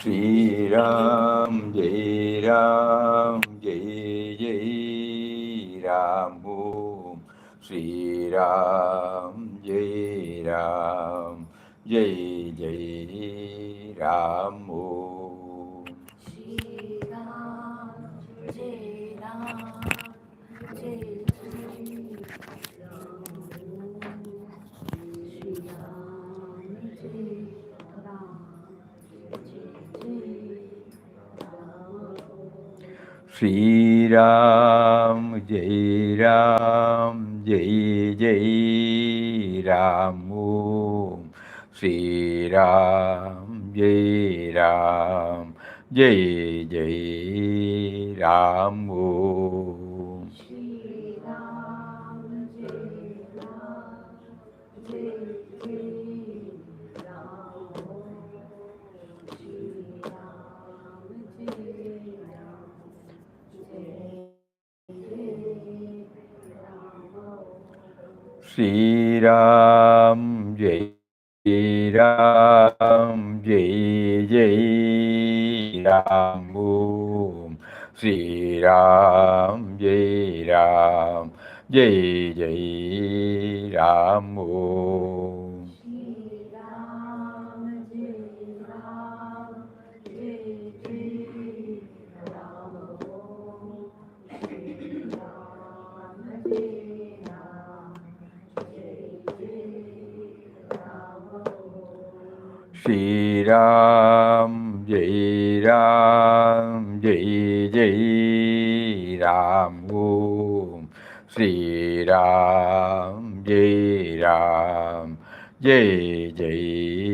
Shri Ram, Jai Ram, Jai Jai Ram, Om. Shri Ram, Jai Ram, Jai Jai Ram, Om. Shri Ram, Jai Ram, Jai Jai Ram. Shri Ram, Jai Ram, Jai Jai Ram. Shri Ram, Jai Ram, Jai Jai Ram, Om. Shri Ram, Jai Ram, Jai Jai Ram, Om. Shri Ram, Jai Ram, Jai Jai Ram. Shri Ram, Jai Ram, Jai Jai Ram. Shri Ram, Jai Ram, Jai Jai Ram, Om. Shri Ram, Jai Ram, Jai Jai Ram, Om. Shri Ram, Jai Ram, Jai Jai Ram. Shri Ram, Jai Ram, Jai Jai Ram.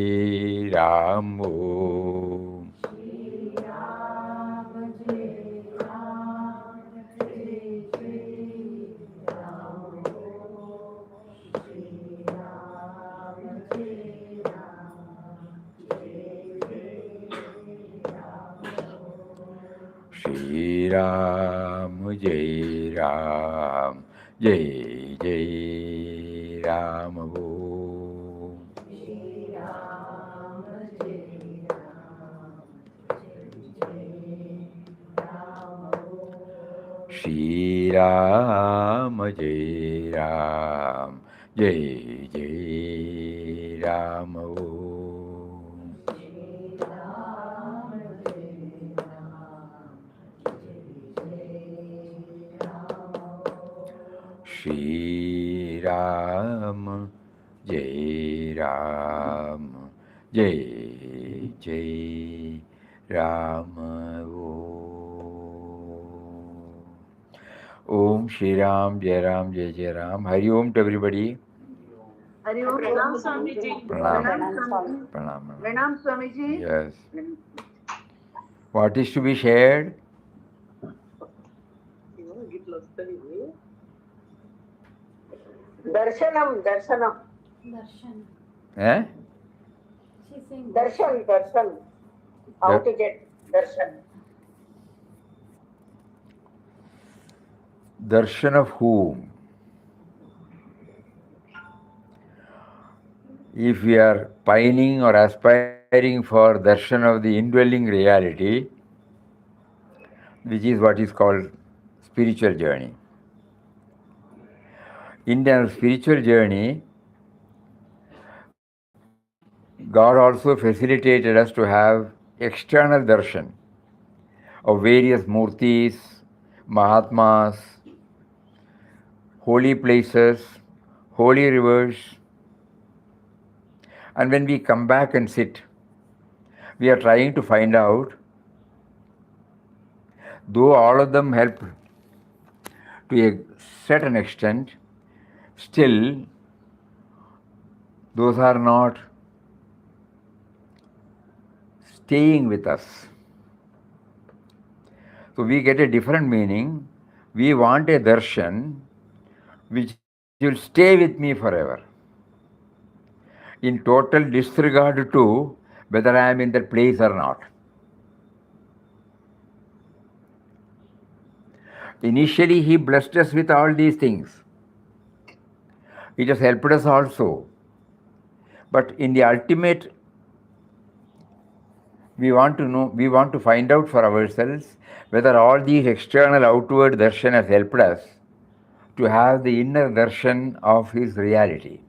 Shri Ram, Jai Ram, Jai Jai Ram, Om. Shri Ram, Jai Ram, Jai Jai Ram, Om. Shri Ram, Jai Ram, Jai Jai Ram. Shri Ram, Jai Ram, Jai Jai Ram. Shri Ram, Jai Ram, Jai Jai Ram, Om. Shri Ram, Jai Ram, Jai Ram. Shri Ram, Jai Ram, Jai Jai Ram, Om. Shri Ram, Jai Ram, Jai Ram. Shri Ram, Jai Ram, Jai Jai Ram, Om Shri Ram, Jai Ram, Jai Jai Ram. Hari Om to everybody. Hari Om. Pranam Swamiji. Pranam. Pranam. Pranam. Pranam Swamiji. Yes. What is to be shared? Darshanam. Darshan. Eh? She's saying Darshan. How to get darshan? Darshan of whom? If we are pining or aspiring for darshan of the indwelling reality, which is what is called spiritual journey. In our spiritual journey, God also facilitated us to have external darshan of various murtis, mahatmas, holy places, holy rivers. And when we come back and sit, we are trying to find out, though all of them help to a certain extent, still those are not staying with us. So we get a different meaning. We want a darshan which will stay with me forever, in total disregard to whether I am in that place or not. Initially, He blessed us with all these things. It has helped us also. But in the ultimate We want to know, we want to find out for ourselves whether all these external outward darshan has helped us to have the inner darshan of his reality.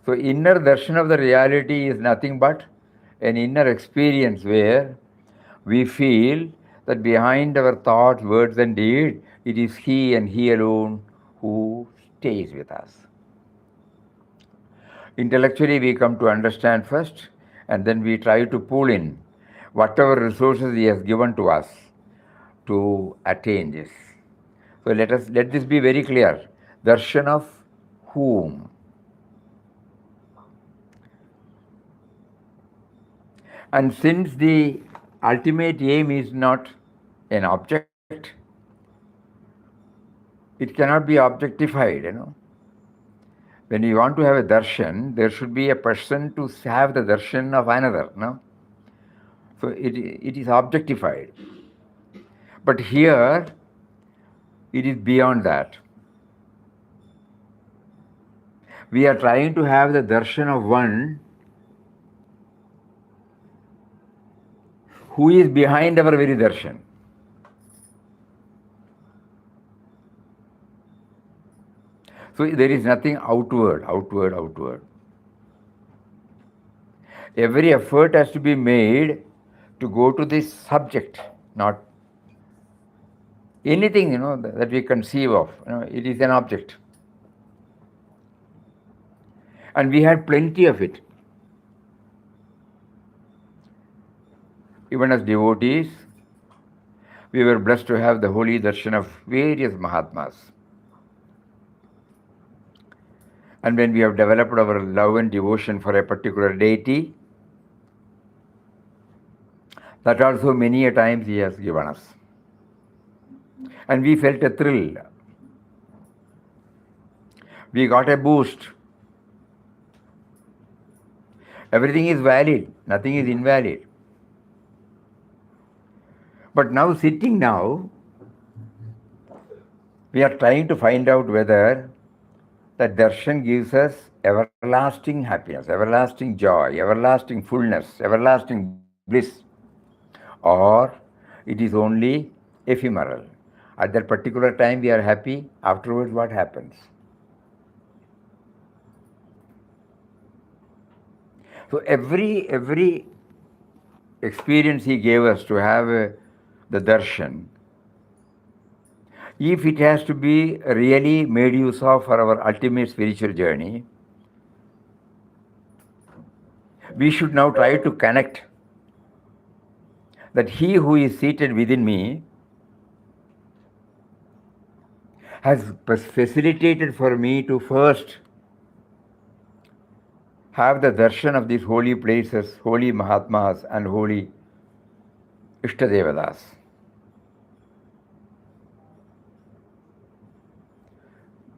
So inner darshan of the reality is nothing but an inner experience where we feel that behind our thoughts, words and deeds, it is he and he alone who stays with us. Intellectually, we come to understand first, and then we try to pull in whatever resources he has given to us to attain this. So let this be very clear. Darshan of whom? And since the ultimate aim is not an object, it cannot be objectified. When you want to have a darshan, there should be a person to have the darshan of another. No? So it is objectified. But here, it is beyond that. We are trying to have the darshan of one who is behind our very darshan. So there is nothing outward. Every effort has to be made to go to this subject, not anything that we conceive of. It is an object. And we had plenty of it. Even as devotees, we were blessed to have the holy darshan of various Mahatmas. And when we have developed our love and devotion for a particular deity, that also many a times he has given us. And we felt a thrill. We got a boost. Everything is valid, nothing is invalid. But now, sitting now, we are trying to find out whether that darshan gives us everlasting happiness, everlasting joy, everlasting fullness, everlasting bliss, or it is only ephemeral. At that particular time we are happy, afterwards what happens? So every experience he gave us to have the darshan, if it has to be really made use of for our ultimate spiritual journey, we should now try to connect that he who is seated within me has facilitated for me to first have the darshan of these holy places, holy Mahatmas and holy Ishtadevadas.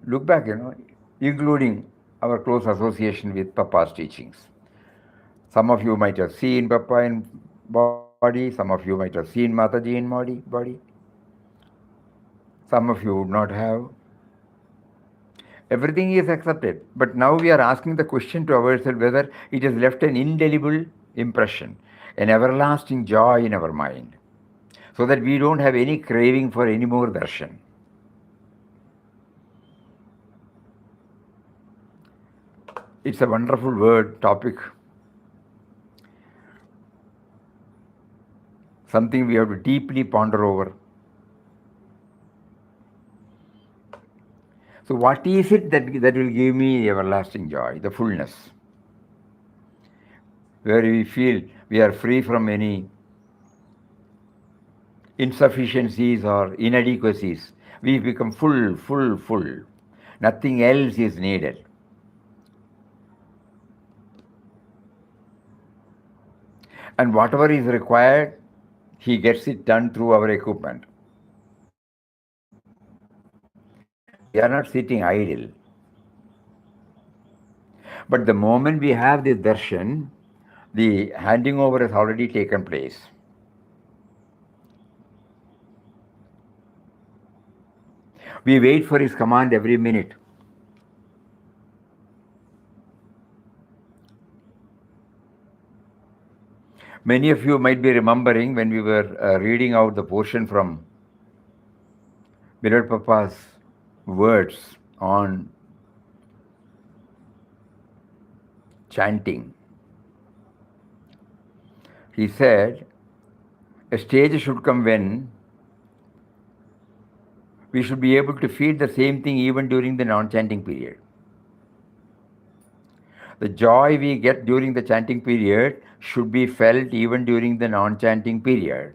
Look back, including our close association with Papa's teachings. Some of you might have seen Papa in body, some of you might have seen Mataji in body. Some of you would not have. Everything is accepted. But now we are asking the question to ourselves whether it has left an indelible impression, an everlasting joy in our mind, so that we don't have any craving for any more darshan. It's a wonderful word, topic. Something we have to deeply ponder over. So what is it that will give me everlasting joy, the fullness? Where we feel we are free from any insufficiencies or inadequacies. We become full. Nothing else is needed. And whatever is required, he gets it done through our equipment. We are not sitting idle. But the moment we have this darshan, the handing over has already taken place. We wait for his command every minute. Many of you might be remembering when we were reading out the portion from Beloved Papa's words on chanting. He said, a stage should come when we should be able to feel the same thing even during the non chanting period. The joy we get during the chanting period should be felt even during the non chanting period.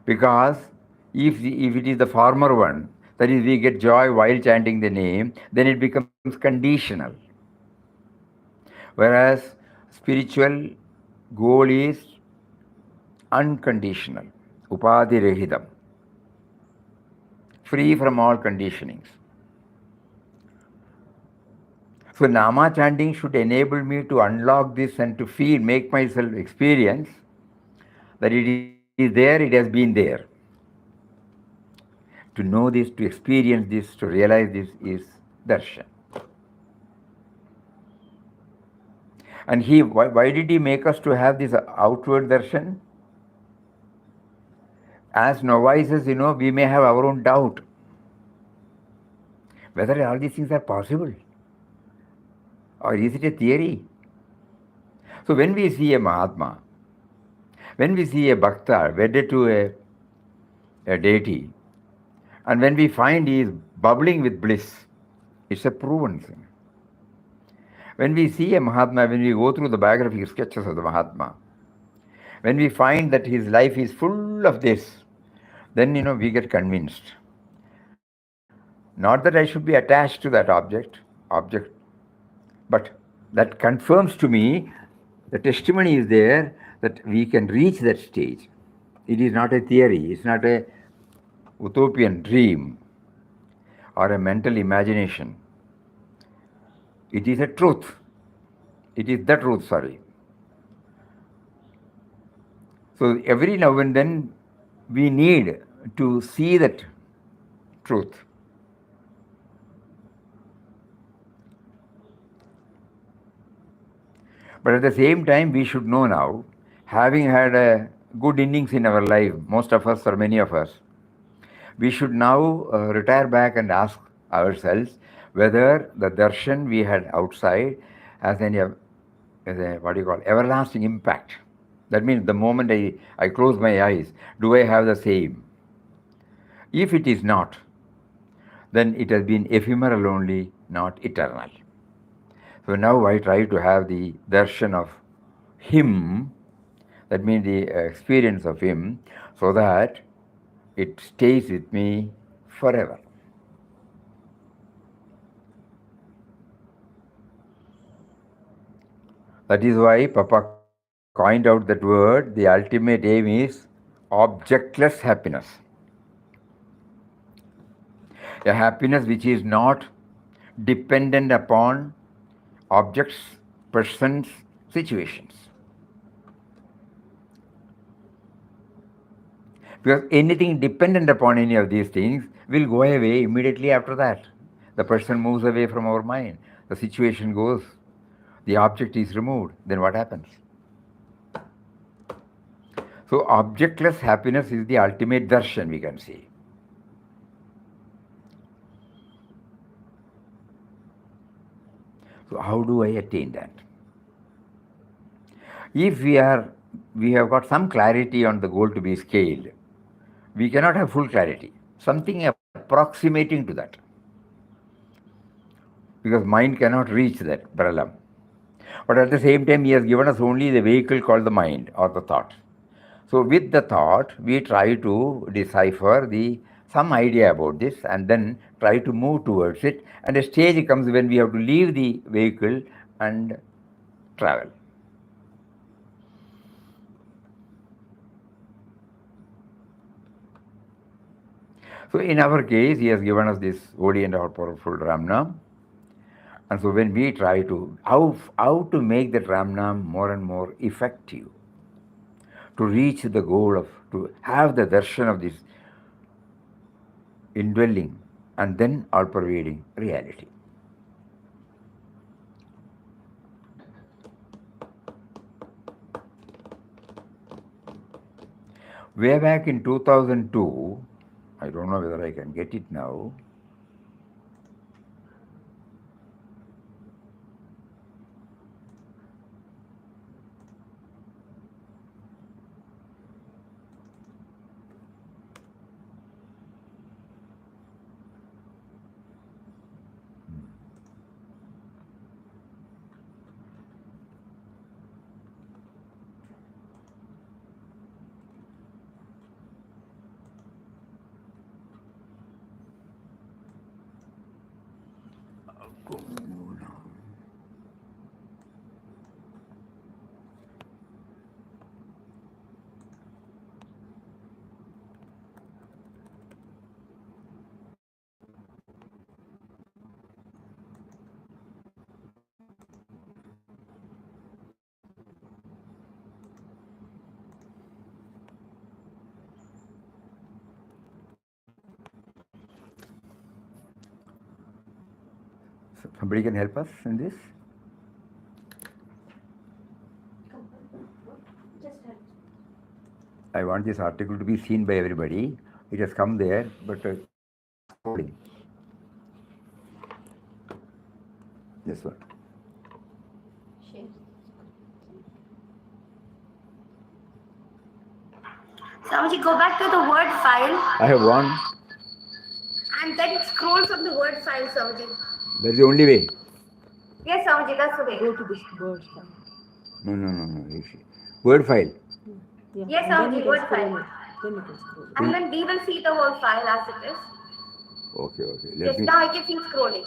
Because if it is the former one, that is, we get joy while chanting the name, then it becomes conditional. Whereas spiritual goal is unconditional, upadhi free from all conditionings. So Nama chanting should enable me to unlock this and to feel, make myself experience that it is there, it has been there. To know this, to experience this, to realize this is darshan. And why did he make us to have this outward darshan? As novices, we may have our own doubt whether all these things are possible or is it a theory. So when we see a Mahatma, when we see a Bhakta wedded to a deity, and when we find he is bubbling with bliss, it's a proven thing. When we see a Mahatma, when we go through the biographical sketches of the Mahatma, when we find that his life is full of this, then we get convinced. Not that I should be attached to that object, but that confirms to me the testimony is there that we can reach that stage. It is not a theory, it's not a utopian dream or a mental imagination. It is a truth. It is the truth, sorry. So every now and then we need to see that truth. But at the same time, we should know now, having had a good innings in our life, most of us or many of us, we should now retire back and ask ourselves whether the darshan we had outside has any, everlasting impact. That means the moment I close my eyes, do I have the same? If it is not, then it has been ephemeral only, not eternal. So now I try to have the darshan of him, that means the experience of him, so that it stays with me forever. That is why Papa coined out that word, the ultimate aim is objectless happiness. A happiness which is not dependent upon objects, persons, situations. Because anything dependent upon any of these things will go away immediately after that. The person moves away from our mind, the situation goes, the object is removed, then what happens? So objectless happiness is the ultimate darshan, we can say. So how do I attain that? If we have got some clarity on the goal to be scaled, we cannot have full clarity. Something approximating to that. Because mind cannot reach that paralam. But at the same time, he has given us only the vehicle called the mind or the thought. So with the thought, we try to decipher some idea about this and then try to move towards it. And a stage comes when we have to leave the vehicle and travel. So in our case, he has given us this holy and all powerful Ramnam. And so when we try to, how to make that Ramnam more and more effective, to reach the goal of, to have the darshan of this indwelling and then all-pervading reality. Way back in 2002, I don't know whether I can get it now. Somebody can help us in this? Just help. I want this article to be seen by everybody. It has come there, but scrolling. This one. Share. Swamiji, go back to the word file I have one. and then scroll from the word file, Swamiji. That's the only way. Yes, Swamiji, that's the way. Go to this word file. No. You see. Word file. Yeah. Yes, and then Swamiji, you can word scroll file. it. Then you can scroll it. And then we will see the whole file as it is. Okay. Yes, Let me. now I can see scrolling.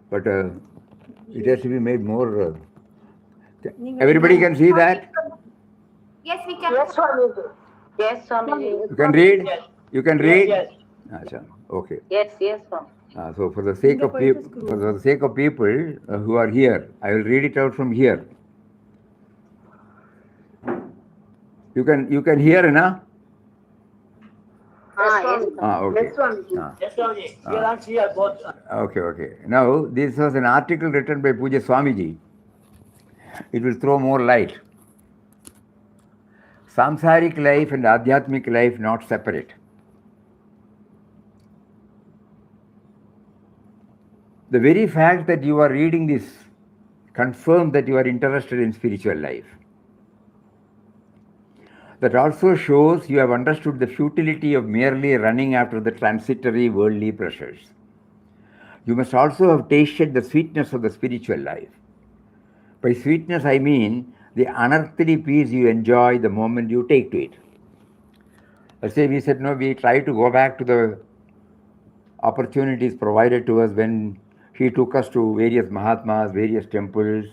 But it has to be made more. நீங்க Everybody can see that. Yes, we can. Yes, Swamiji. Yes, Swamiji. You can read. You can read. Yes. Acha. Okay. Yes, Swami. So for the sake of people, for the sake of people who are here, I will read it out from here. You can hear, na? Yes, Okay. Yes, Swamiji. Yes, Swamiji. Here and here both. Okay. Now this was an article written by Puja Swamiji. It will throw more light. Samsaric life and Adhyatmic life not separate. The very fact that you are reading this confirms that you are interested in spiritual life. That also shows you have understood the futility of merely running after the transitory worldly pleasures. You must also have tasted the sweetness of the spiritual life. By sweetness, I mean the unearthly peace you enjoy the moment you take to it. Let's say we said, no, we try to go back to the opportunities provided to us when he took us to various Mahatmas, various temples,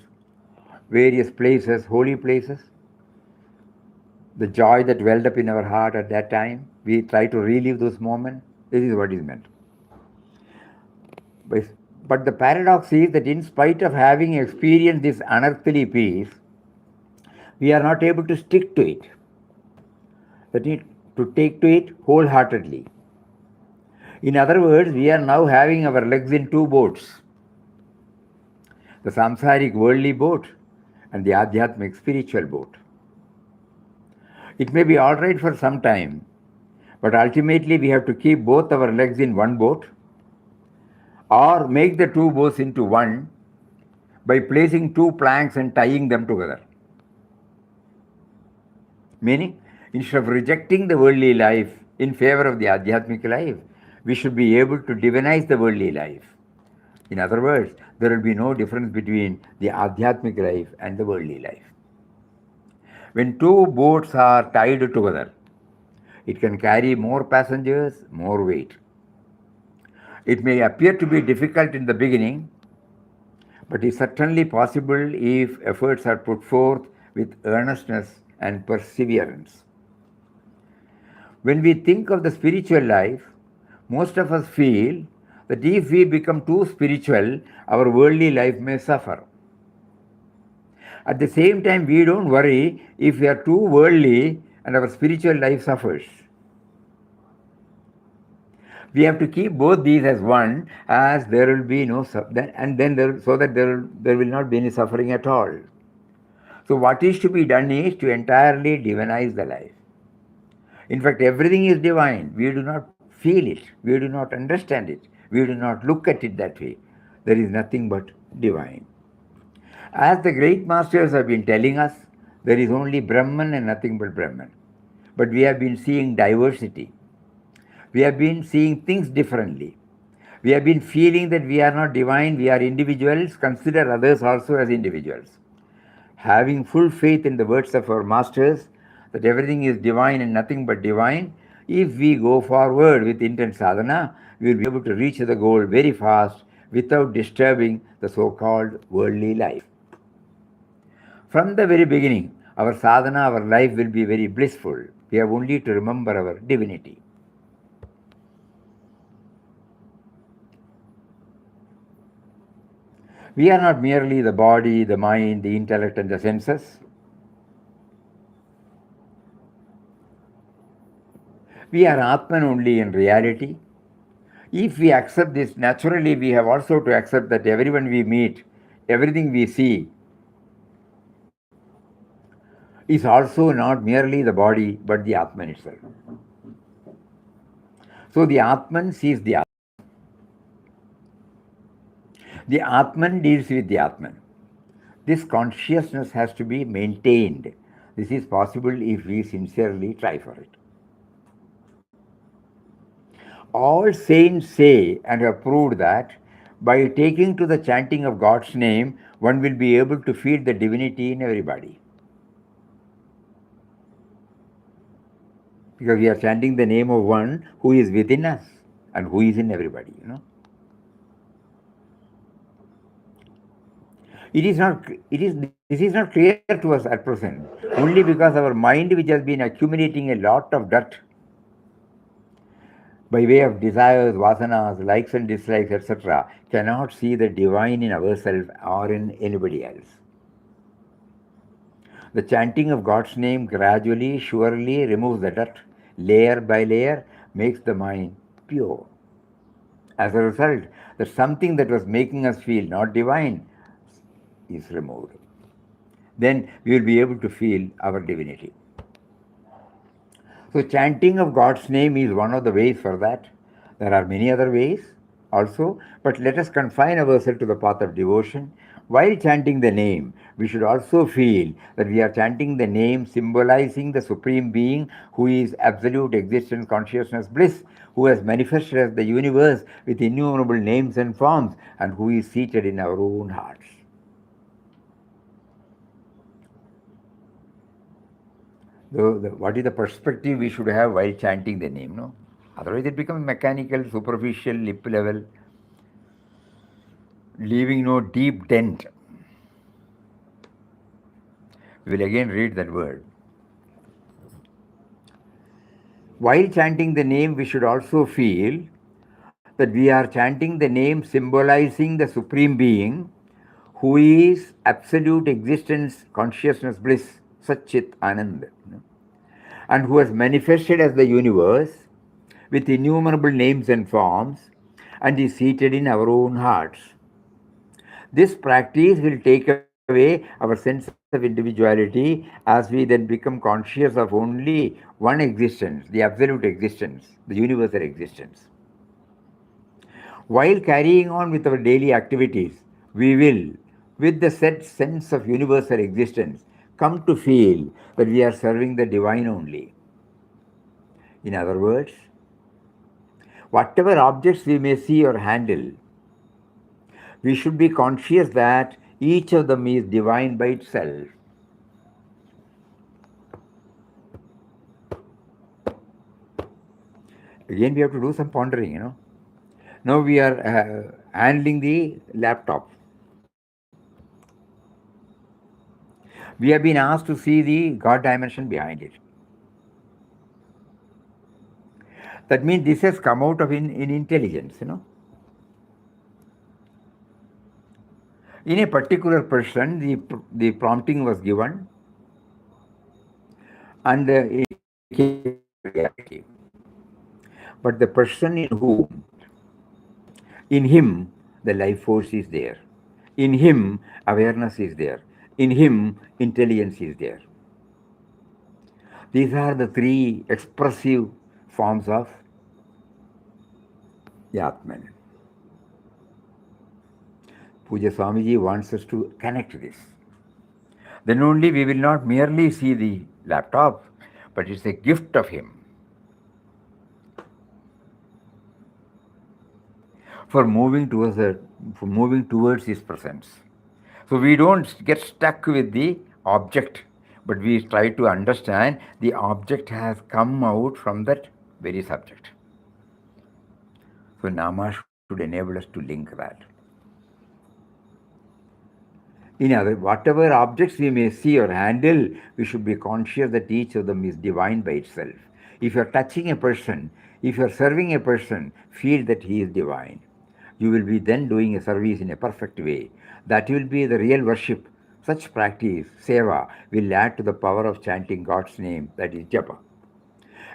various places, holy places. The joy that welled up in our heart at that time, we try to relive those moments. This is what is meant. But the paradox is that in spite of having experienced this unearthly peace, we are not able to stick to it. That is, to take to it wholeheartedly. In other words, we are now having our legs in two boats. The samsaric worldly boat and the adhyatmic spiritual boat. It may be all right for some time, but ultimately we have to keep both our legs in one boat or make the two boats into one by placing two planks and tying them together. Meaning, instead of rejecting the worldly life in favor of the adhyatmic life, we should be able to divinize the worldly life. In other words, there will be no difference between the adhyatmic life and the worldly life. When two boats are tied together, it can carry more passengers, more weight. It may appear to be difficult in the beginning, but is certainly possible if efforts are put forth with earnestness and perseverance. When we think of the spiritual life, most of us feel that if we become too spiritual, our worldly life may suffer. At the same time, we don't worry if we are too worldly and our spiritual life suffers. We have to keep both these as one, as there will be no so that there will not be any suffering at all. So what is to be done is to entirely divinize the life. In fact, everything is divine. We do not feel it. We do not understand it. We do not look at it that way. There is nothing but divine. As the great masters have been telling us, there is only Brahman and nothing but Brahman. But we have been seeing diversity. We have been seeing things differently. We have been feeling that we are not divine, we are individuals, consider others also as individuals. Having full faith in the words of our masters that everything is divine and nothing but divine, if we go forward with intense sadhana, we will be able to reach the goal very fast without disturbing the so called worldly life. From the very beginning, our sadhana, our life will be very blissful. We have only to remember our divinity. We are not merely the body, the mind, the intellect, and the senses. We are Atman only in reality. If we accept this, naturally we have also to accept that everyone we meet, everything we see, is also not merely the body but the Atman itself. So the Atman sees the Atman. The Atman deals with the Atman. This consciousness has to be maintained. This is possible if we sincerely try for it. All saints say and have proved that by taking to the chanting of God's name, one will be able to feel the divinity in everybody. Because we are chanting the name of one who is within us and who is in everybody, This is not clear to us at present, only because our mind, which has been accumulating a lot of dirt by way of desires, vasanas, likes and dislikes, etc., cannot see the divine in ourselves or in anybody else. The chanting of God's name gradually, surely removes the dirt, layer by layer, makes the mind pure. As a result, that something that was making us feel not divine is removed. Then we will be able to feel our divinity. So, chanting of God's name is one of the ways for that. There are many other ways also, but let us confine ourselves to the path of devotion. While chanting the name, we should also feel that we are chanting the name symbolizing the Supreme Being who is absolute existence, consciousness, bliss, who has manifested as the universe with innumerable names and forms, and who is seated in our own hearts. What is the perspective we should have while chanting the name? No? Otherwise, it becomes mechanical, superficial, lip level, leaving no deep dent. We will again read that word. While chanting the name, we should also feel that we are chanting the name symbolizing the Supreme Being who is absolute existence, consciousness, bliss, Satchit Anand, and who has manifested as the universe with innumerable names and forms and is seated in our own hearts. This practice will take away our sense of individuality as we then become conscious of only one existence, the absolute existence, the universal existence. While carrying on with our daily activities, we will, with the set sense of universal existence, come to feel that we are serving the divine only. In other words, whatever objects we may see or handle, we should be conscious that each of them is divine by itself. Again, we have to do some pondering, Now we are handling the laptop. We have been asked to see the God dimension behind it. That means this has come out of in intelligence, In a particular person, the prompting was given and it became reality. But the person in him, the life force is there. In him, awareness is there. in him, intelligence is there. These are the three expressive forms of the Atman. Puja Swamiji wants us to connect this. Then only we will not merely see the laptop, but it's a gift of him for moving towards his presence. So we don't get stuck with the object, but we try to understand the object has come out from that very subject. So Nama should enable us to link that. In other, whatever objects we may see or handle, we should be conscious that each of them is divine by itself. If you are touching a person, if you are serving a person, feel that he is divine. You will be then doing a service in a perfect way. That will be the real worship. Such practice, seva, will add to the power of chanting God's name, that is japa.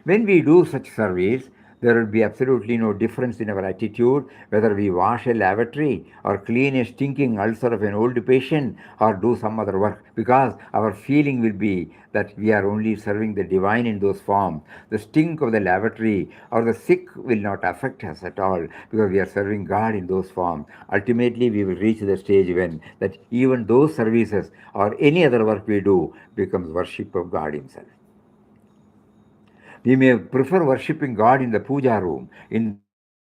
When we do such service, there will be absolutely no difference in our attitude, whether we wash a lavatory or clean a stinking ulcer of an old patient or do some other work, because our feeling will be that we are only serving the divine in those forms. The stink of the lavatory or the sick will not affect us at all, because we are serving God in those forms. Ultimately, we will reach the stage when that even those services or any other work we do becomes worship of God himself. We may prefer worshipping God in the puja room, in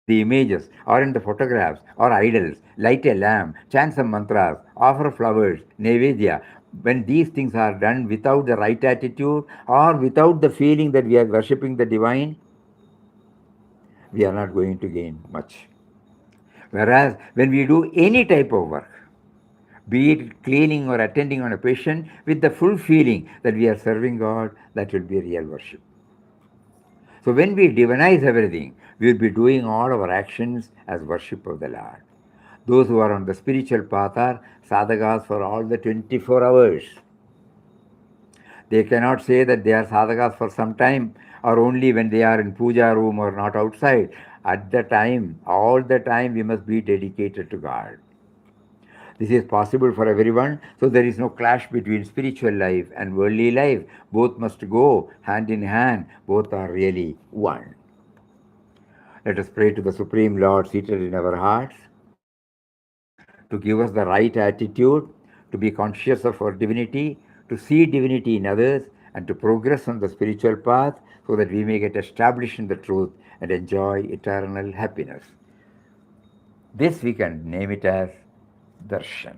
the images, or in the photographs, or idols, light a lamp, chant some mantras, offer flowers, nevedya. When these things are done without the right attitude or without the feeling that we are worshipping the divine, we are not going to gain much. Whereas when we do any type of work, be it cleaning or attending on a patient, with the full feeling that we are serving God, that will be real worship. So when we divinize everything, we will be doing all our actions as worship of the Lord. Those who are on the spiritual path are sadhakas for all the 24 hours. They cannot say that they are sadhakas for some time or only when they are in puja room or not outside. At the time, all the time, we must be dedicated to God. This is possible for everyone, so there is no clash between spiritual life and worldly life. Both must go hand in hand, both are really one. Let us pray to the Supreme Lord seated in our hearts to give us the right attitude, to be conscious of our divinity, to see divinity in others, and to progress on the spiritual path so that we may get established in the truth and enjoy eternal happiness. This we can name it as darshan.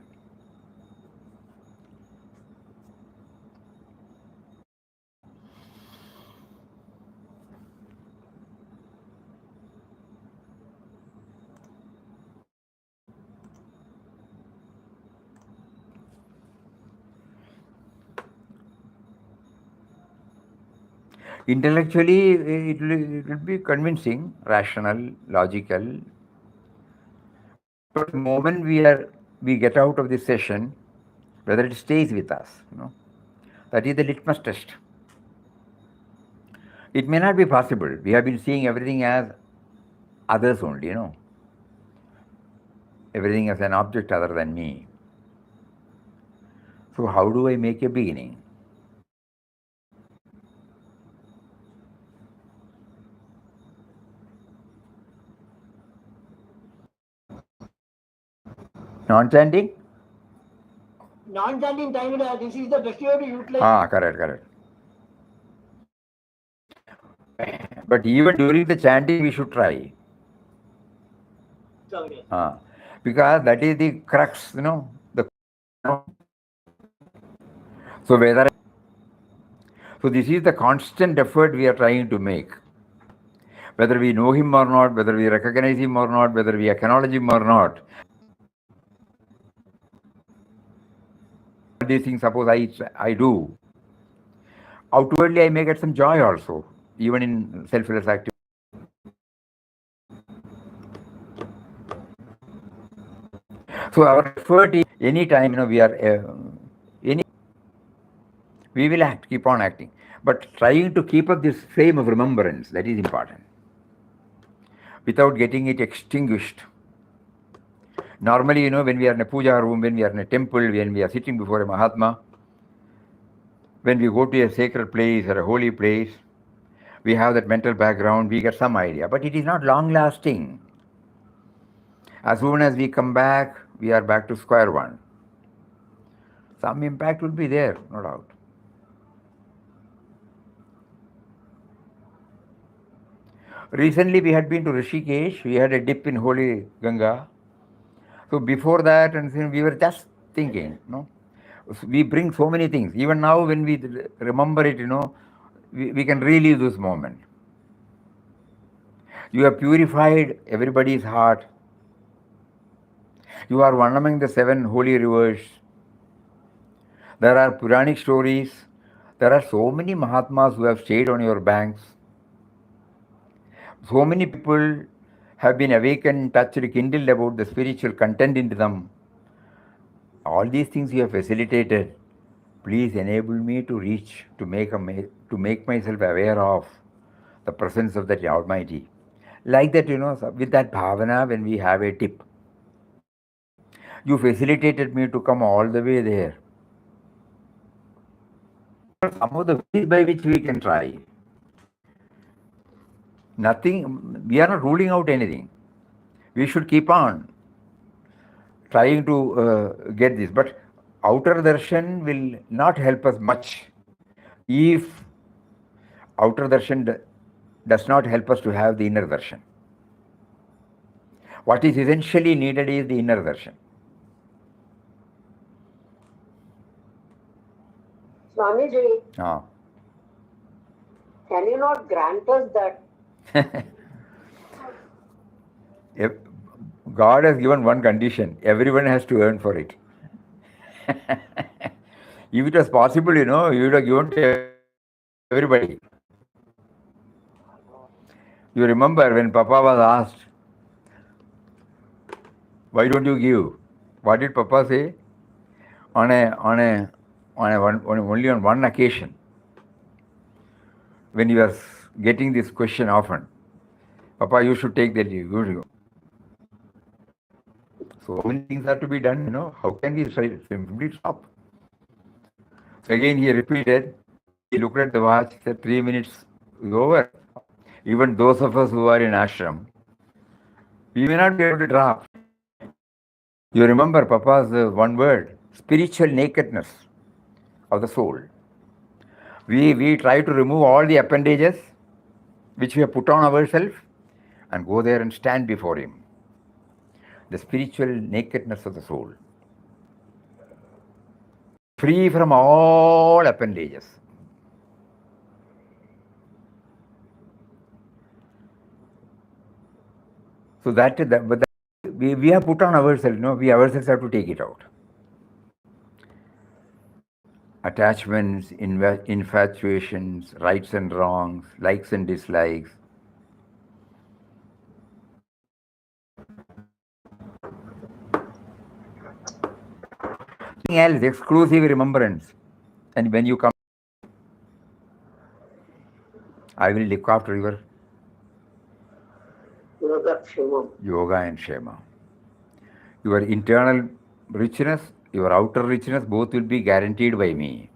Intellectually, it will be convincing, rational, logical. But the moment we get out of this session, whether it stays with us, that is the litmus test. It may not be possible. We have been seeing everything as others only, everything as an object other than me. So how do I make a beginning? Non-chanting? Non-chanting time, this is the best way to utilize. Correct. But even during the chanting, we should try. Okay. Because that is the crux, the so whether so this is the constant effort we are trying to make. Whether we know him or not, whether we recognize him or not, whether we acknowledge him or not. These things, suppose I do. Outwardly, I may get some joy also, even in selfless activity. So our effort is any time we are we will act, keep on acting, but trying to keep up this flame of remembrance, that is important, without getting it extinguished. Normally, when we are in a puja room, when we are in a temple, when we are sitting before a Mahatma, when we go to a sacred place or a holy place, we have that mental background, we get some idea, but it is not long lasting. As soon as we come back, we are back to square one. Some impact will be there, no doubt. Recently, we had been to Rishikesh, we had a dip in holy Ganga. So before that, and we were just thinking, we bring so many things. Even now, when we remember it, we can relive this moment. You have purified everybody's heart. You are one among the 7 holy rivers. There are Puranic stories. There are so many Mahatmas who have stayed on your banks. So many people have been awakened, touched, kindled about the spiritual content into them. All these things you have facilitated. Please enable me to reach, to make myself aware of the presence of that Almighty. Like that, with that bhavana, when we have a tip, you facilitated me to come all the way there. Some of the ways by which we can try. Nothing, we are not ruling out anything. We should keep on trying to get this. But outer darshan will not help us much if outer darshan does not help us to have the inner darshan. What is essentially needed is the inner darshan. Swamiji, Ah. can you not grant us that? God has given one condition. Everyone has to earn for it. If it was possible, you would have given to everybody. You remember when Papa was asked, why don't you give? What did Papa say? Only on one occasion, when he was getting this question often, Papa, you should take that leave. So many things have to be done, How can we simply stop? So again he repeated, he looked at the watch, said 3 minutes is over. Even those of us who are in ashram, we may not be able to drop. You remember Papa's one word, spiritual nakedness of the soul. We try to remove all the appendages which we have put on ourselves and go there and stand before him. The spiritual nakedness of the soul. Free from all appendages. So we have put on ourselves, we ourselves have to take it out. Attachments, infatuations, rights and wrongs, likes and dislikes. Nothing else, exclusive remembrance. And when you come, I will look after your yoga and shema. Your internal richness, your outer richness, both will be guaranteed by me,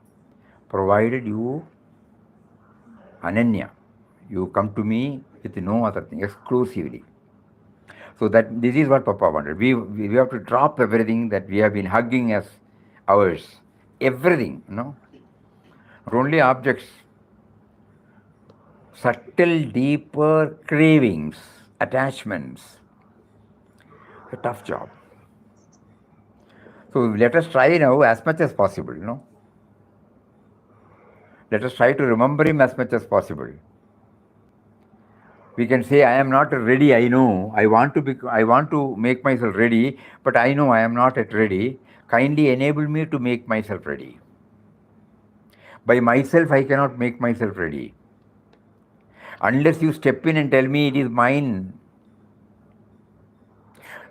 provided you, Ananya, you come to me with no other thing, exclusively. So that this is what Papa wanted. We have to drop everything that we have been hugging as ours. Everything, Not only objects. Subtle, deeper cravings, attachments. A tough job. So let us try now as much as possible, Let us try to remember him as much as possible. We can say, I am not ready, I know. I want to make myself ready, but I know I am not yet ready. Kindly enable me to make myself ready. By myself, I cannot make myself ready. Unless you step in and tell me it is mine,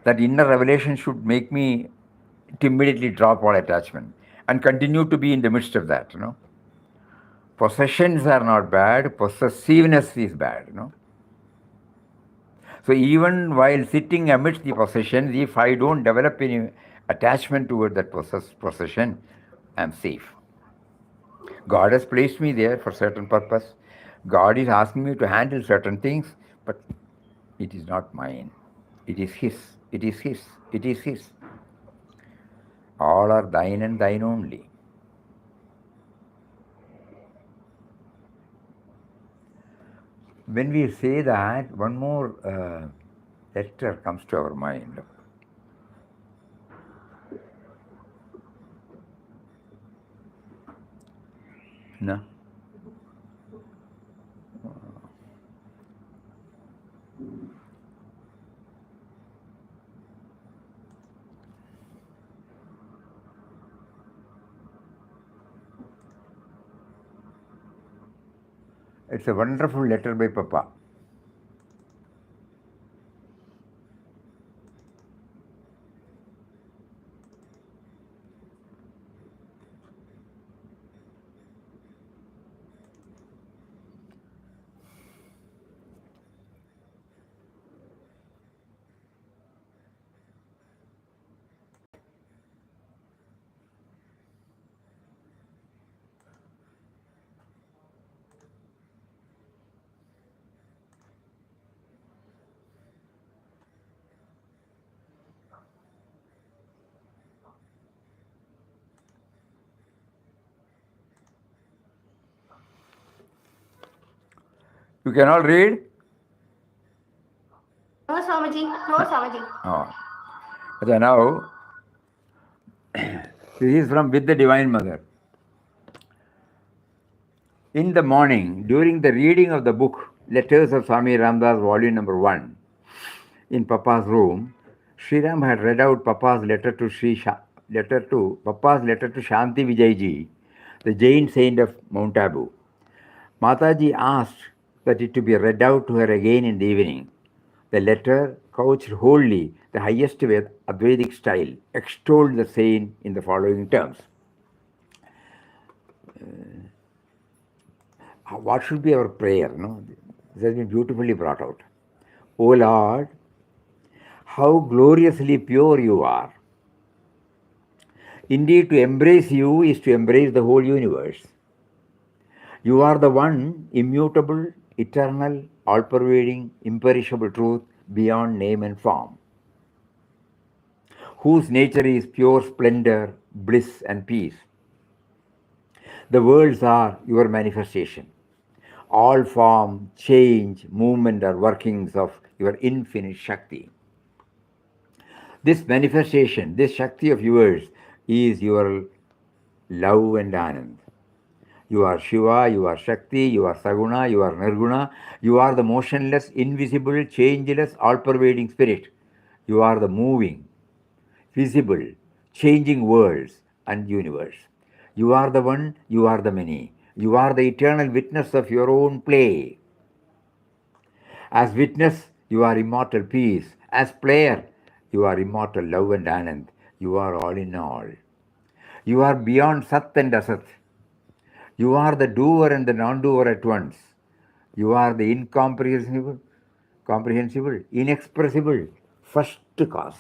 that inner revelation should make me to immediately drop all attachment and continue to be in the midst of that, Possessions are not bad, possessiveness is bad, So even while sitting amidst the possessions, if I don't develop any attachment toward that possession, I'm safe. God has placed me there for certain purpose. God is asking me to handle certain things, but it is not mine. It is His. It is His. It is His. All are thine and thine only. When we say that, one more lecture comes to our mind. No? It's a wonderful letter by Papa. You can all read? No, Swamiji. No, Swamiji. Oh. So now, this is from With the Divine Mother. In the morning, during the reading of the book Letters of Swami Ramdas, volume number 1, in Papa's room, Sri Ram had read out Papa's letter to Papa's letter to Shanti Vijayji, the Jain saint of Mount Abu. Mataji asked that it to be read out to her again in the evening. The letter, couched wholly the highest Advaitic style, extolled the saint in the following terms. What should be our prayer? No? This has been beautifully brought out. O Lord, how gloriously pure you are. Indeed, to embrace you is to embrace the whole universe. You are the one immutable, eternal, all-pervading, imperishable truth beyond name and form, whose nature is pure splendor, bliss, and peace. The worlds are your manifestation. All form, change, movement are workings of your infinite Shakti. This manifestation, this Shakti of yours, is your love and Anand. You are Shiva, you are Shakti, you are Saguna, you are Nirguna, you are the motionless, invisible, changeless, all-pervading spirit. You are the moving, visible, changing worlds and universe. You are the one, you are the many. You are the eternal witness of your own play. As witness, you are immortal peace. As player, you are immortal love and Anand. You are all in all. You are beyond Sat and Asat. You are the doer and the non-doer at once. You are the incomprehensible, comprehensible, inexpressible, first cause.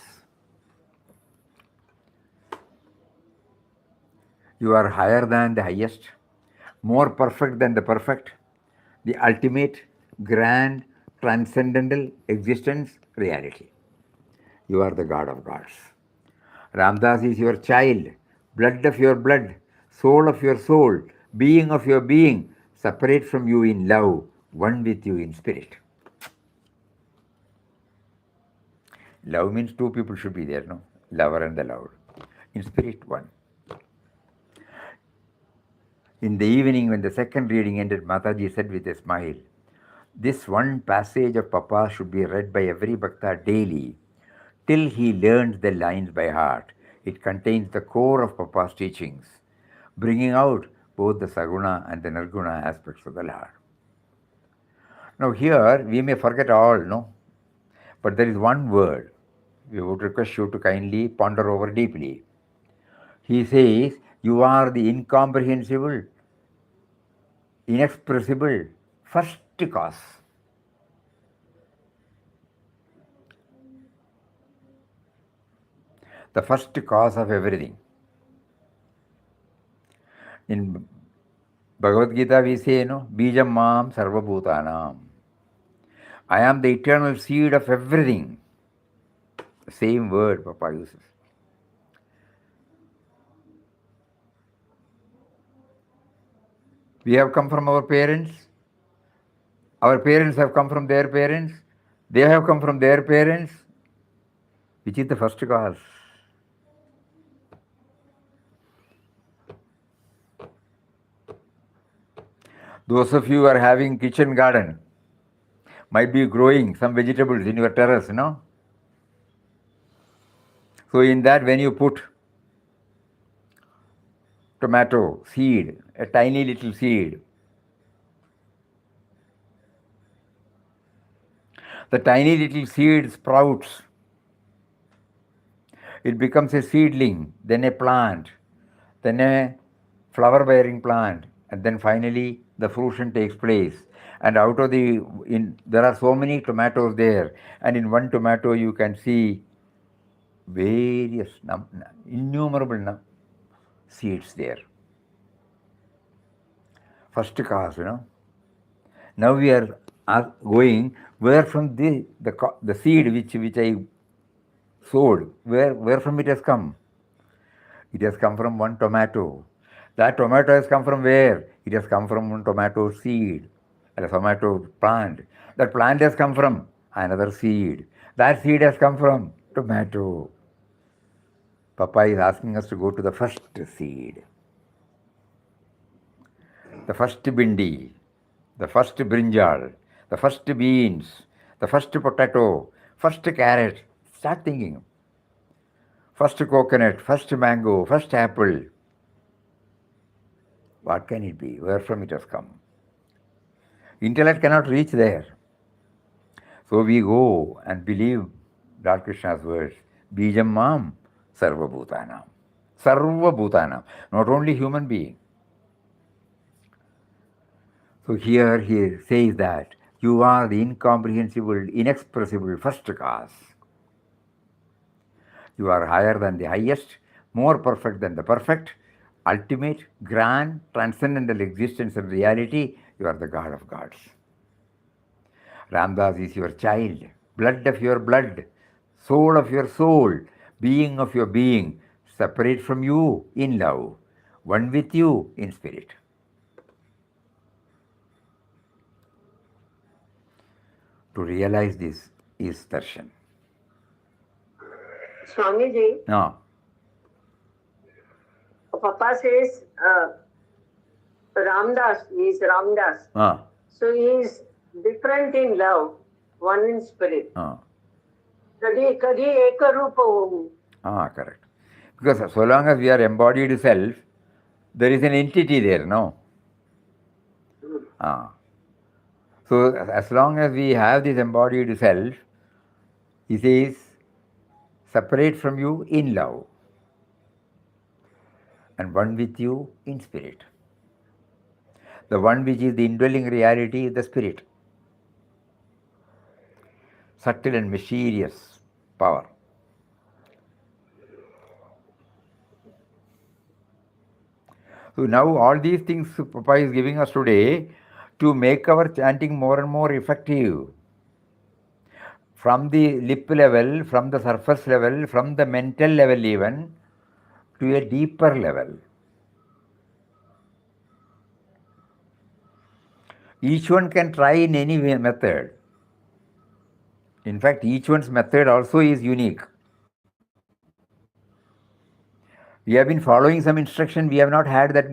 You are higher than the highest, more perfect than the perfect, the ultimate, grand, transcendental existence, reality. You are the God of gods. Ramdas is your child, blood of your blood, soul of your soul, being of your being, separate from you in love, one with you in spirit. Love means two people should be there, no? Lover and the loved. In spirit, one. In the evening, when the second reading ended, Mataji said with a smile, this one passage of Papa should be read by every Bhakta daily, till he learns the lines by heart. It contains the core of Papa's teachings, bringing out both the Saguna and the Nirguna aspects of the Lord. Now here, we may forget all, no? But there is one word we would request you to kindly ponder over deeply. He says, you are the incomprehensible, inexpressible first cause. the first cause of everything. In Bhagavad Gita we say, Bijam Mam Sarva Bhutanam. I am the eternal seed of everything. The same word Papa uses. We have come from our parents. Our parents have come from their parents. They have come from their parents. Which is the first cause? Those of you who are having kitchen garden might be growing some vegetables in your terrace, So in that, when you put tomato seed, a tiny little seed, the tiny little seed sprouts. It becomes a seedling, then a plant, then a flower-bearing plant, and then finally the fruition takes place. And out of there are so many tomatoes there, and in one tomato you can see various, innumerable seeds there. First cause, Now we are going where from the seed which I sowed, where from it has come? It has come from one tomato. That tomato has come from where? It has come from one tomato seed, a tomato plant. That plant has come from another seed. That seed has come from tomato. Papa is asking us to go to the first seed, the first bindi, the first brinjal, the first beans, the first potato, first carrot. Start thinking. First coconut, first mango, first apple. What can it be? Where from it has come? Intellect cannot reach there. So we go and believe Lord Krishna's words. Bijam Mam Sarva Bhutanam. Sarva Bhutanam. Not only human being. So here he says that you are the incomprehensible, inexpressible first cause. You are higher than the highest, more perfect than the perfect, ultimate, grand, transcendental existence and reality. You are the God of gods. Ramdas is your child, blood of your blood, soul of your soul, being of your being, separate from you in love, one with you in spirit. To realize this is darshan. Swamiji, No. Papa says Ramdas, he is Ramdas. So he is different in love, one in spirit. Kadi ekarupa hogu. Correct. Because so long as we are embodied self, there is an entity there, no? So as long as we have this embodied self, he says, separate from you in love and one with you in spirit. The one which is the indwelling reality is the spirit. Subtle and mysterious power. So now all these things Papa is giving us today to make our chanting more and more effective. From the lip level, from the surface level, from the mental level even, to a deeper level. Each one can try in any method. In fact, each one's method also is unique. We have been following some instruction, we have not had that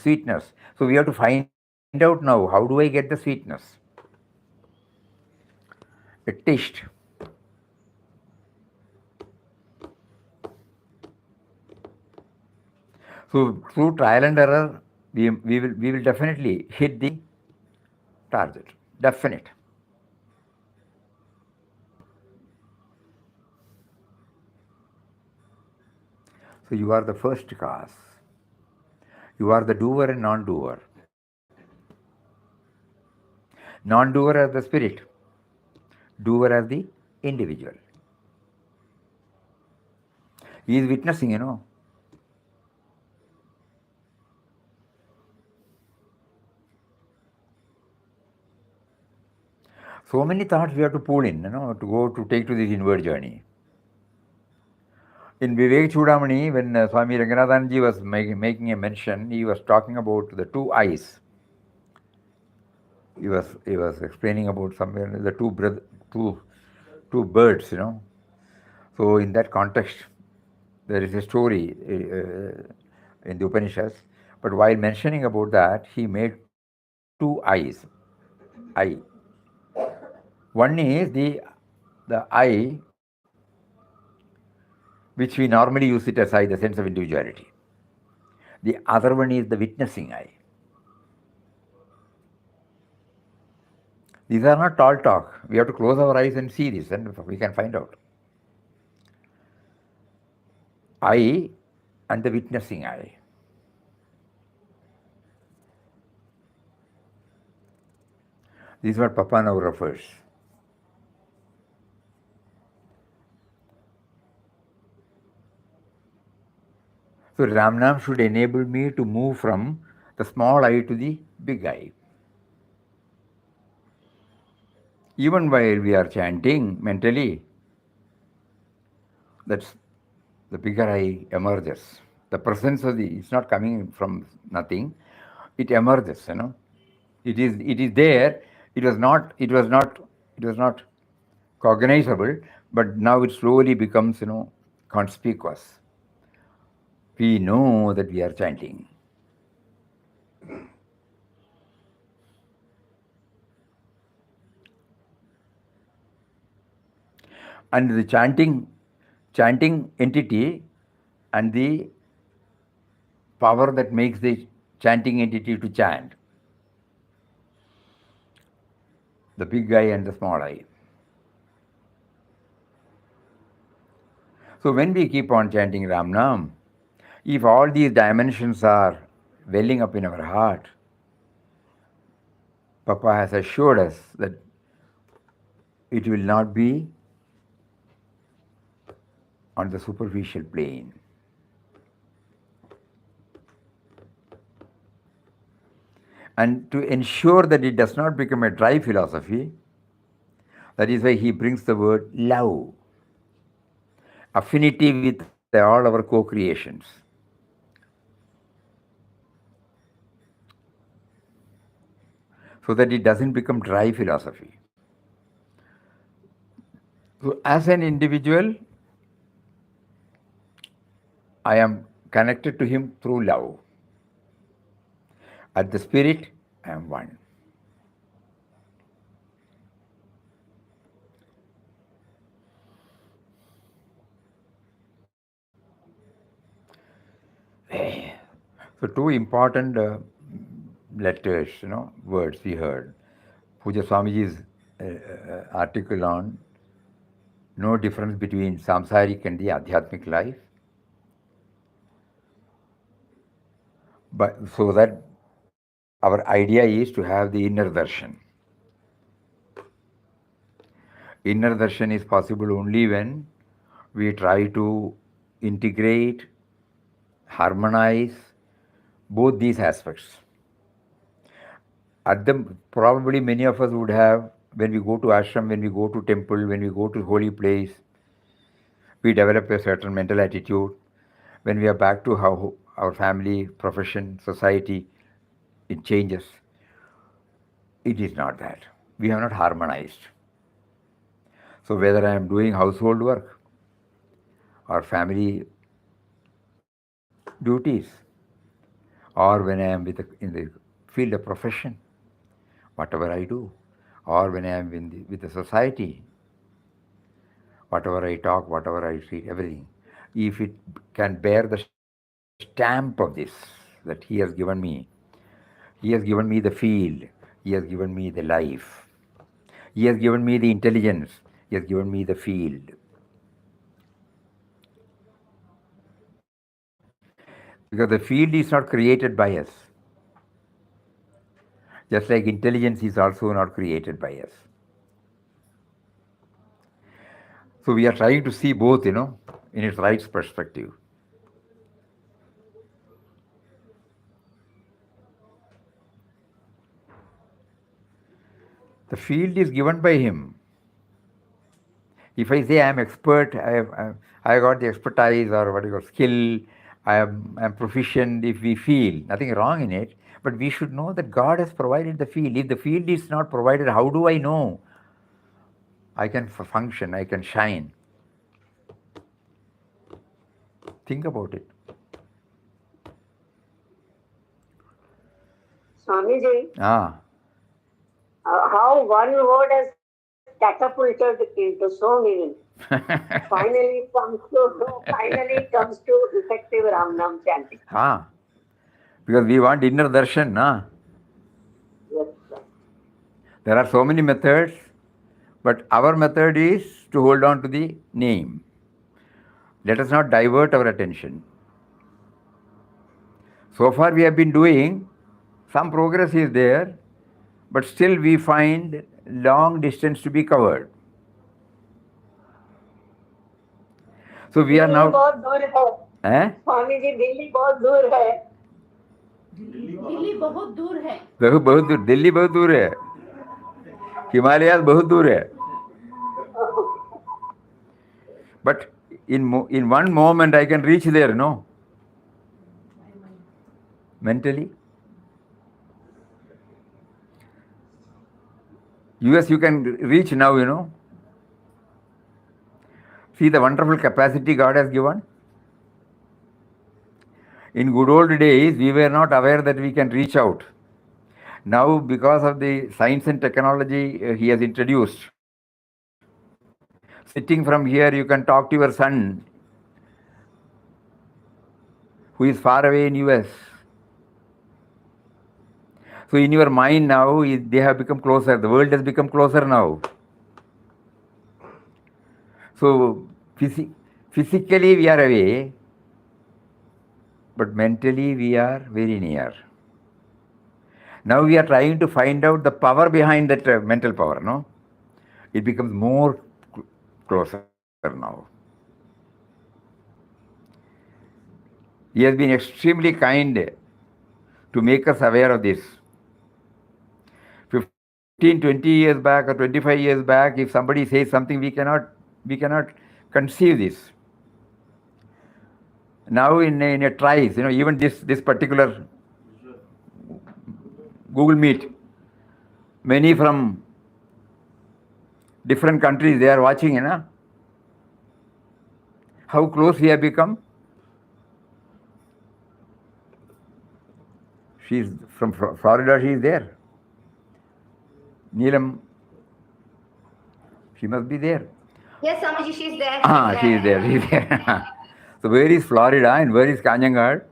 sweetness. So we have to find out now, how do I get the sweetness? A taste. So through trial and error, we will definitely hit the target. Definite. So you are the first cause. You are the doer and non-doer. Non-doer as the spirit, doer as the individual. He is witnessing. So many thoughts we have to pull in, to take to this inward journey. In Vivek Chudamani, when Swami Ranganathanji was making a mention, he was talking about the two eyes. He was explaining about somewhere the two birds. So in that context, there is a story in the Upanishads. But while mentioning about that, he made two eyes. Eye. One is the eye which we normally use it as eye, the sense of individuality. The other one is the witnessing eye. These are not tall talk. We have to close our eyes and see this, and we can find out. Eye and the witnessing eye. This is what Papa now refers. So Ramnam should enable me to move from the small eye to the big eye. Even while we are chanting mentally, that's the bigger eye emerges. The presence of it's not coming from nothing. It emerges. It is there. It was not cognizable, but now it slowly becomes conspicuous. We know that we are chanting. And the chanting entity and the power that makes the chanting entity to chant. The big eye and the small eye. So when we keep on chanting Ram Nam, if all these dimensions are welling up in our heart, Papa has assured us that it will not be on the superficial plane. And to ensure that it does not become a dry philosophy, that is why he brings the word love, affinity with all our co-creations. So that it doesn't become dry philosophy. So as an individual, I am connected to him through love. At the spirit, I am one. So two important letters, words we heard. Puja Swamiji's article on no difference between samsaric and the adhyatmic life. But so that our idea is to have the inner darshan. Inner darshan is possible only when we try to integrate, harmonize both these aspects. Probably many of us would have, when we go to ashram, when we go to temple, when we go to holy place, we develop a certain mental attitude. When we are back to how our family, profession, society, it changes. It is not that. We have not harmonized. So whether I am doing household work or family duties, or when I am in the field of profession, whatever I do, or when I am with the society, whatever I talk, whatever I see, everything, if it can bear the stamp of this, that he has given me the field, he has given me the life, he has given me the intelligence, he has given me the field. Because the field is not created by us. Just like intelligence is also not created by us. So we are trying to see both, in its right perspective. The field is given by him. If I say I am expert, I got the expertise or what you call skill, I'm proficient, if we feel, nothing wrong in it, but we should know that God has provided the field. If the field is not provided, how do I know I can function, I can shine? Think about it. Swamiji, Ah. how one word has catapulted into so many. Finally comes to effective Ram Nam chanting. Ah. Because we want inner darshan, na? Yes, sir. There are so many methods, but our method is to hold on to the name. Let us not divert our attention. So far we have been doing, some progress is there, but still we find long distance to be covered. So we are now. बहुत दूर है. स्वामी जी दिल्ली बहुत दूर है. दिल्ली बहुत दूर है. बहुत दूर, दिल्ली बहुत दूर है, हिमालय बहुत दूर है. But in one moment I can reach there, no? Mentally. US you can reach now, See the wonderful capacity God has given. In good old days, we were not aware that we can reach out. Now, because of the science and technology he has introduced, sitting from here, you can talk to your son who is far away in US. So in your mind now, they have become closer. The world has become closer now. So physically we are away, but mentally we are very near. Now we are trying to find out the power behind that mental power, no? It becomes more closer now. He has been extremely kind to make us aware of this. 15, 20 years back or 25 years back, if somebody says something, we cannot conceive this. Now in a trice, even this particular Google Meet, many from different countries, they are watching, how close we have become. She's from Florida, she is there. Neelam, she must be there. Yes, Swamiji, she's there. She is there. So where is Florida and where is Kanjangad?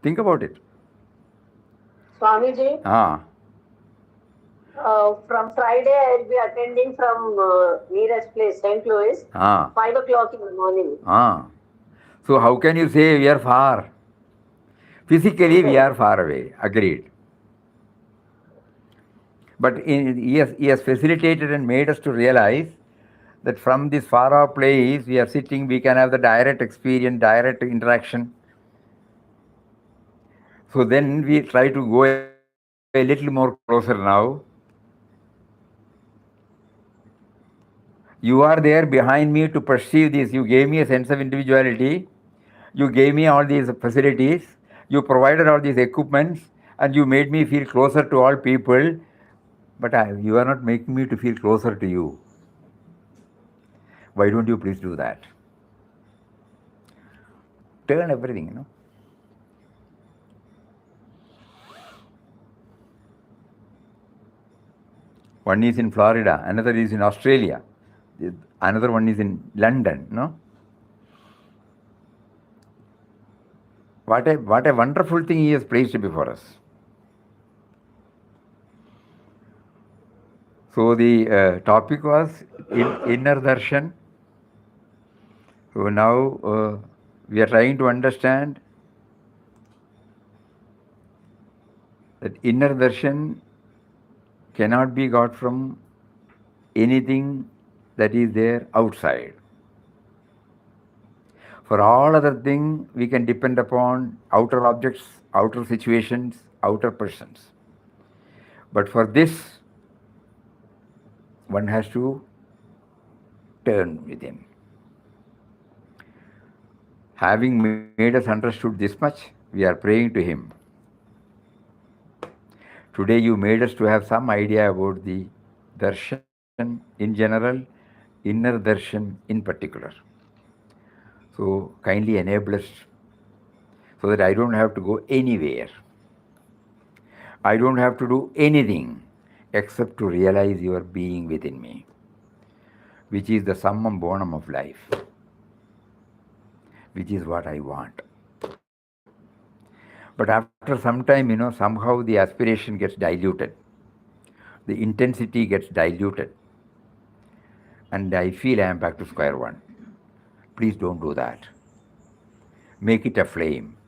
Think about it. Swamiji, from Friday I will be attending from nearest place, St. Louis, 5 o'clock in the morning. So how can you say we are far? Physically we are far away, agreed. But he has facilitated and made us to realize that from this far off place we are sitting, we can have the direct experience, direct interaction. So then we try to go a little more closer now. You are there behind me to perceive this. You gave me a sense of individuality. You gave me all these facilities. You provided all these equipments and you made me feel closer to all people. But you are not making me to feel closer to you. Why don't you please do that? Turn everything, One is in Florida, another is in Australia, another one is in London, What a wonderful thing he has placed before us. So the topic was inner darshan. So now we are trying to understand that inner darshan cannot be got from anything that is there outside. For all other things, we can depend upon outer objects, outer situations, outer persons. But for this, one has to turn within. Having made us understood this much, we are praying to Him. Today you made us to have some idea about the darshan in general, inner darshan in particular. So kindly enable us so that I don't have to go anywhere. I don't have to do anything except to realize your being within me, which is the summum bonum of life, which is what I want. But after some time, somehow the aspiration gets diluted. The intensity gets diluted. And I feel I am back to square one. Please don't do that. Make it a flame.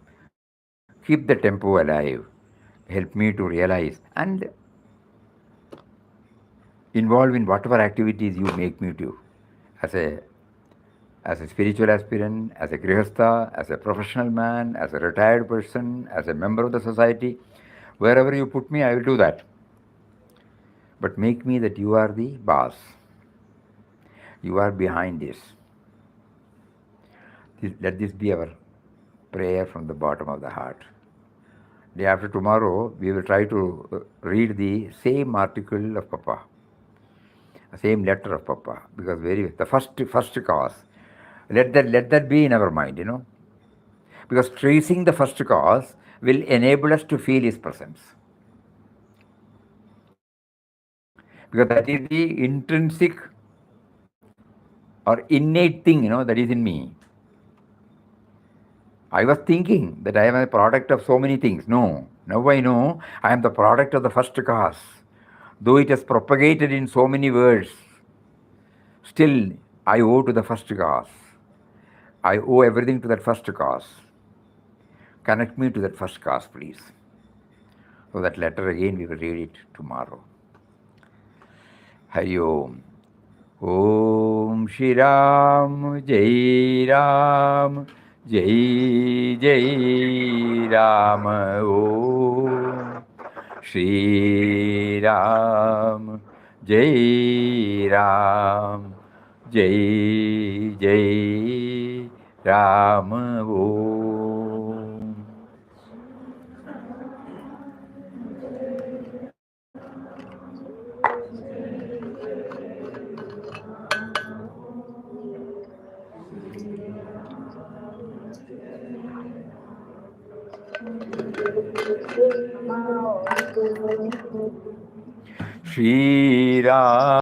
Keep the tempo alive. Help me to realize and involve in whatever activities you make me do. As a spiritual aspirant, as a grihastha, as a professional man, as a retired person, as a member of the society, wherever you put me, I will do that. But make me that you are the boss. You are behind this. Let this be our prayer from the bottom of the heart. Day after tomorrow, we will try to read the same article of Papa, the same letter of Papa, because the first cause. Let that be in our mind, because tracing the first cause will enable us to feel His presence. Because that is the intrinsic or innate thing, that is in me. I was thinking that I am a product of so many things. No, now I know I am the product of the first cause. Though it has propagated in so many words, still I owe to the first cause. I owe everything to that first cause. Connect me to that first cause, please. So that letter again we will read it tomorrow. Hari Om. Om Shri Ram Jai Ram Jai Jai Ram Om Shri Ram Jai Ram Jai Jai Ram Om. Shri Ram